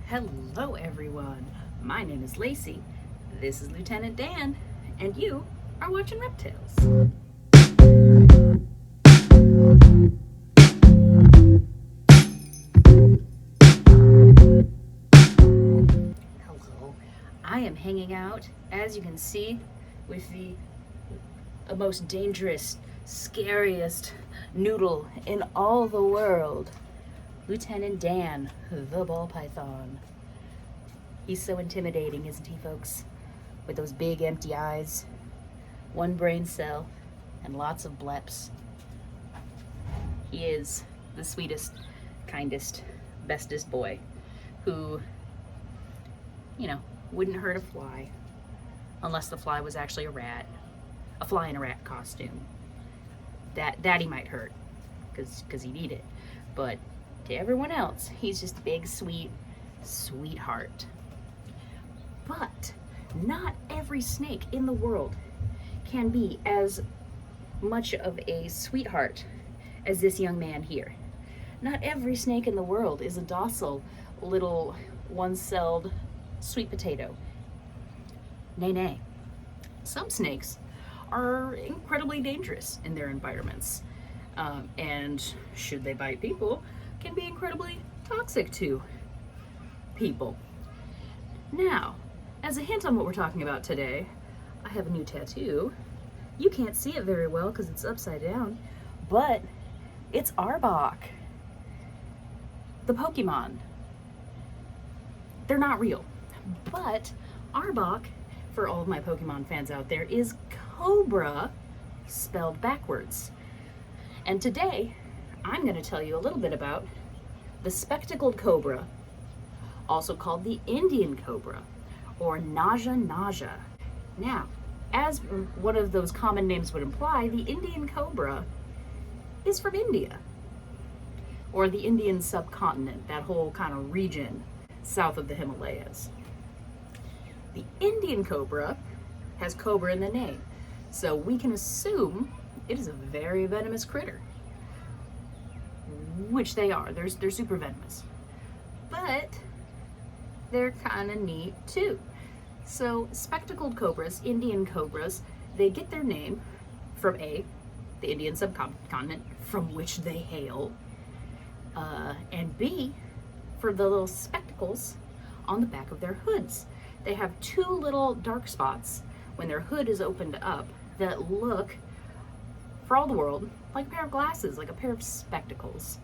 Hello everyone, my name is Lacey, this is Lieutenant Dan, and you are watching Reptiles. Hello, I am hanging out, as you can see, with the most dangerous, scariest noodle in all the world, Lieutenant Dan, the ball python. He's so intimidating, isn't he, folks? With those big empty eyes, one brain cell, and lots of bleps. He is the sweetest, kindest, bestest boy who, wouldn't hurt a fly unless the fly was actually a rat. A fly in a rat costume. That he might hurt because he'd eat it. But to everyone else, he's just a big, sweet sweetheart. But not every snake in the world can be as much of a sweetheart as this young man here. Not every snake in the world is a docile little one-celled sweet potato. Nay, nay. Some snakes are incredibly dangerous in their environments, and should they bite people, can be incredibly toxic to people. Now, as a hint on what we're talking about today, I have a new tattoo. You can't see it very well because it's upside down, but it's Arbok. The Pokemon. They're not real, but Arbok, for all of my Pokemon fans out there, is Cobra spelled backwards. And today, I'm going to tell you a little bit about the spectacled cobra, also called the Indian cobra, or Naja. Now, as one of those common names would imply, the Indian cobra is from India, or the Indian subcontinent, that whole kind of region south of the Himalayas. The Indian cobra has cobra in the name, so we can assume it is a very venomous critter, which they are. They're super venomous, but they're kind of neat too. So spectacled cobras, Indian cobras, they get their name from the Indian subcontinent from which they hail, and B, for the little spectacles on the back of their hoods. They have two little dark spots when their hood is opened up that look, for all the world, like a pair of glasses, like a pair of spectacles.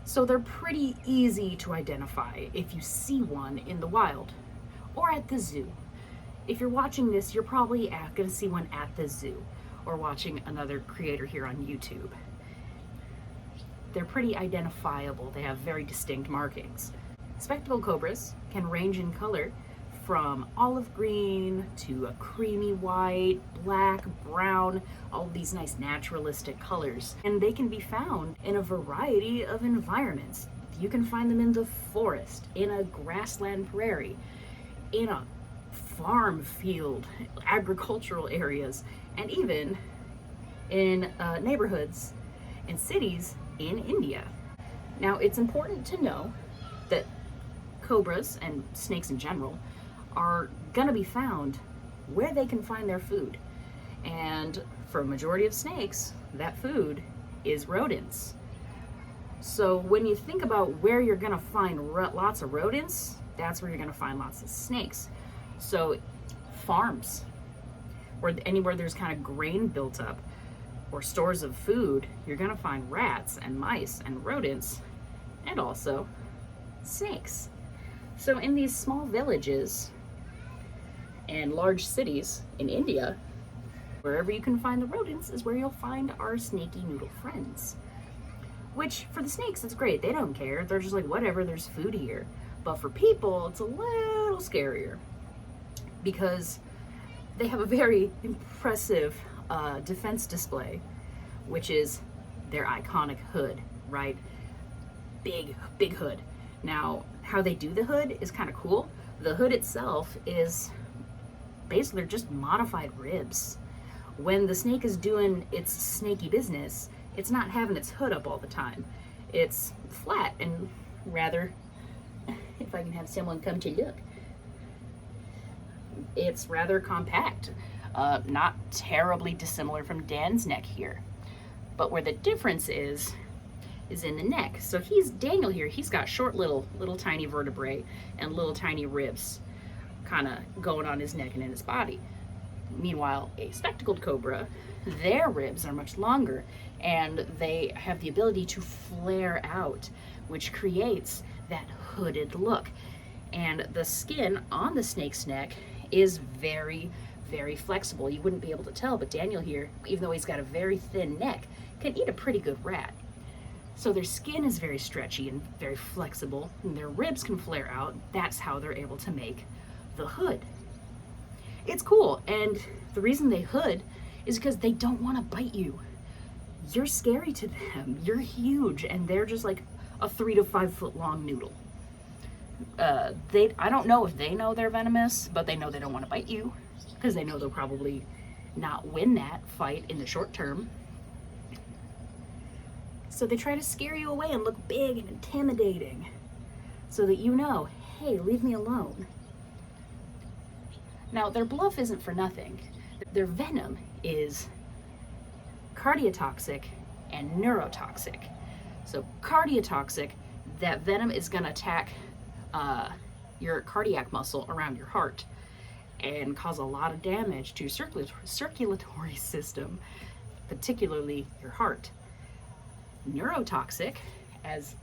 So they're pretty easy to identify if you see one in the wild or at the zoo. If you're watching this, you're probably going to see one at the zoo or watching another creator here on YouTube. They're pretty identifiable. They have very distinct markings. Spectacled cobras can range in color from olive green to a creamy white, black, brown, all of these nice naturalistic colors. And they can be found in a variety of environments. You can find them in the forest, in a grassland prairie, in a farm field, agricultural areas, and even in neighborhoods and cities in India. Now, it's important to know that cobras and snakes in general are gonna be found where they can find their food. And for a majority of snakes, that food is rodents. So when you think about where you're gonna find lots of rodents, that's where you're gonna find lots of snakes. So farms, or anywhere there's kind of grain built up, or stores of food, you're gonna find rats and mice and rodents, and also snakes. So in these small villages and large cities in India, wherever you can find the rodents is where you'll find our snaky noodle friends. Which, for the snakes, it's great. They don't care. They're just like, whatever, there's food here. But for people, it's a little scarier because they have a very impressive defense display, which is their iconic hood, right? Big hood. Now, how they do the hood is kind of cool. The hood itself is basically just modified ribs. When the snake is doing its snaky business, it's not having its hood up all the time. It's flat and rather, if I can have someone come to look. It's rather compact, not terribly dissimilar from Dan's neck here. But where the difference is in the neck. So Daniel here, he's got short little tiny vertebrae and little tiny ribs kind of going on his neck and in his body. Meanwhile, a spectacled cobra, their ribs are much longer and they have the ability to flare out, which creates that hooded look. And the skin on the snake's neck is very, very flexible. You wouldn't be able to tell, but Daniel here, even though he's got a very thin neck, can eat a pretty good rat. So their skin is very stretchy and very flexible, and their ribs can flare out. That's how they're able to make the hood. It's cool, and the reason they hood is because they don't want to bite you. You're scary to them. You're huge, and they're just like a 3 to 5 foot long noodle. I don't know if they know they're venomous, but they know they don't want to bite you because they know they'll probably not win that fight in the short term. So they try to scare you away and look big and intimidating so that you know, hey, leave me alone. Now, their bluff isn't for nothing. Their venom is cardiotoxic and neurotoxic. So cardiotoxic, that venom is going to attack your cardiac muscle around your heart and cause a lot of damage to circulatory system, particularly your heart. Neurotoxic, as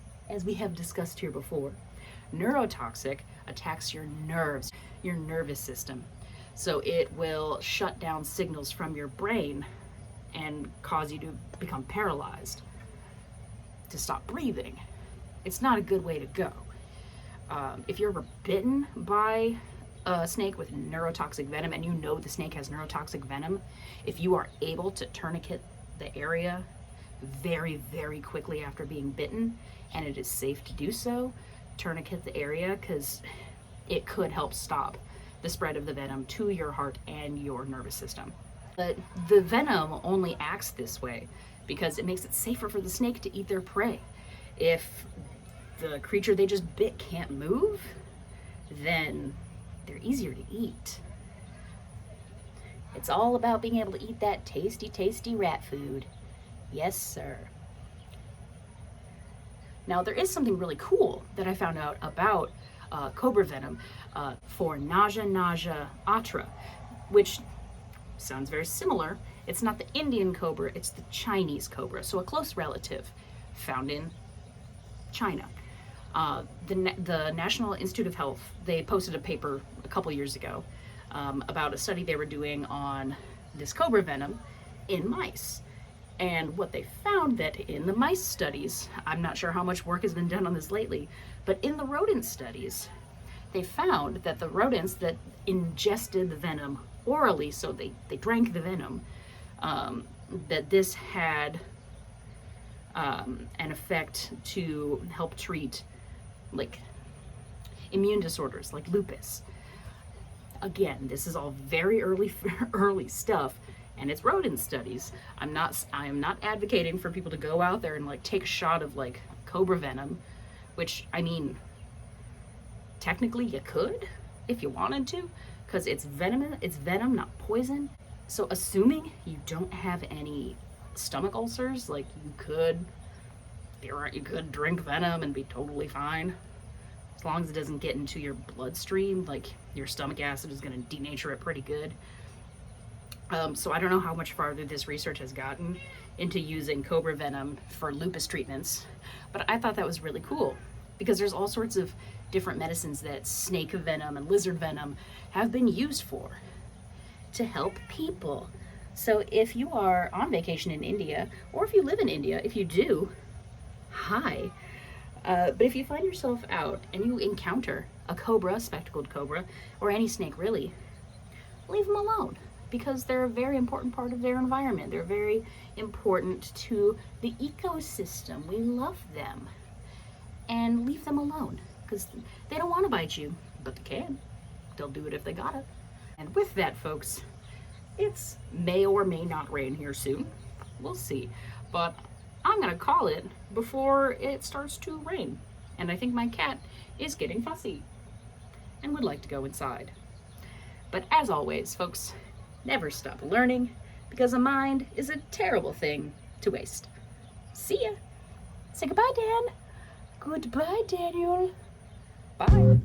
we have discussed here before, neurotoxic attacks your nerves, your nervous system. So it will shut down signals from your brain and cause you to become paralyzed, to stop breathing. It's not a good way to go. If you're ever bitten by a snake with neurotoxic venom and you know the snake has neurotoxic venom, if you are able to tourniquet the area very, very quickly after being bitten, and it is safe to do so, tourniquet the area, because it could help stop the spread of the venom to your heart and your nervous system. But the venom only acts this way because it makes it safer for the snake to eat their prey. If the creature they just bit can't move, then they're easier to eat. It's all about being able to eat that tasty, tasty rat food. Yes, sir. Now, there is something really cool that I found out about cobra venom for naja atra, which sounds very similar. It's not the Indian cobra, it's the Chinese cobra, so a close relative found in China. The National Institute of Health, they posted a paper a couple years ago about a study they were doing on this cobra venom in mice. And what they found that in the mice studies, I'm not sure how much work has been done on this lately, but in the rodent studies, they found that the rodents that ingested the venom orally, so they drank the venom, that this had an effect to help treat like immune disorders like lupus. Again, this is all very early stuff, and it's rodent studies. I am not advocating for people to go out there and like take a shot of like cobra venom, which, I mean, technically you could if you wanted to, because it's venom, not poison. So assuming you don't have any stomach ulcers, like you could drink venom and be totally fine. As long as it doesn't get into your bloodstream, like your stomach acid is going to denature it pretty good. So I don't know how much farther this research has gotten into using cobra venom for lupus treatments, but I thought that was really cool because there's all sorts of different medicines that snake venom and lizard venom have been used for to help people. So if you are on vacation in India, or if you live in India, if you do, hi. But if you find yourself out and you encounter a cobra, spectacled cobra, or any snake really, leave them alone, because they're a very important part of their environment. They're very important to the ecosystem. We love them. And leave them alone, because they don't want to bite you, but they can. They'll do it if they gotta. And with that, folks, it's may or may not rain here soon. We'll see. But I'm gonna call it before it starts to rain. And I think my cat is getting fussy and would like to go inside. But as always, folks, never stop learning, because a mind is a terrible thing to waste. See ya. Say goodbye, Dan. Goodbye, Daniel. Bye.